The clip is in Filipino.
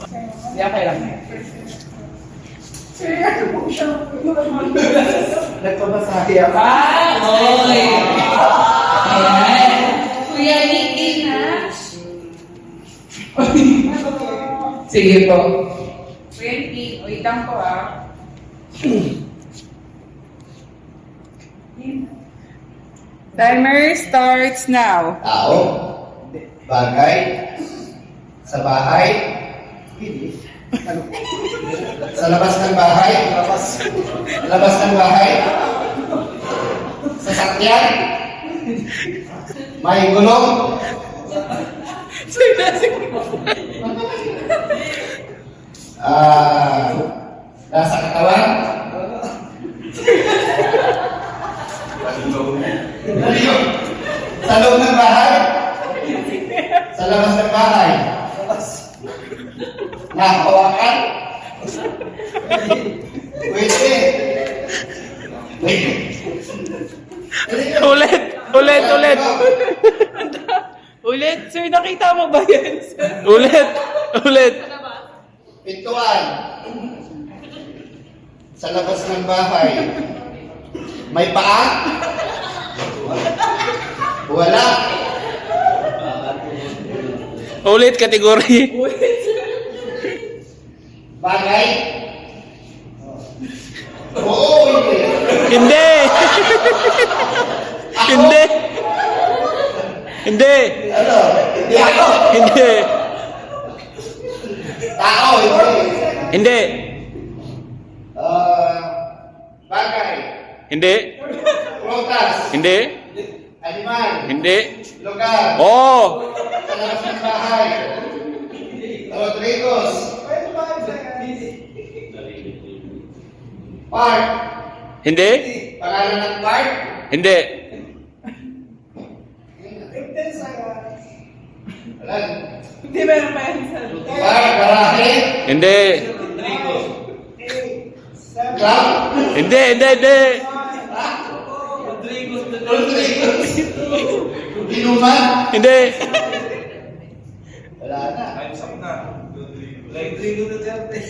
Hindi, okay lang. Sir, ano po siya? Nagpabasahi ako. Okay. Ayan. Kuya Nicky na. Sige po. Kuya Nicky, wait lang po Timer starts now. Tao, bagay, sa bahay, sa labas ng bahay, labas ng bahay, sasakyan, may gulong, nasa katawan, sa loob ng bahay, sa labas ng bahay, nakawakan, pwede, Ulit. Ulit, sir, nakita mo ba yan? Ulit. pintuan, sa labas ng bahay, may paa, wala, Ulit kategory. bagay, oo, hindi, Hindi. ako, Hindi. ano, hindi ako, Hindi. tao, hindi, Hindi. bagay, Hindi. prutas, Hindi. animal, Hindi. lugar, Oh. sa labas ng bahay, Rodriguez, park, Hindi. pangalan ng park, Hindi. wala, Hindi ba yung pa yan sa park, garahe, Hindi. club, Hindi. Rodriguez, inuman, Hindi. wala na. Time's up na. Like, Rodrigo Duterte.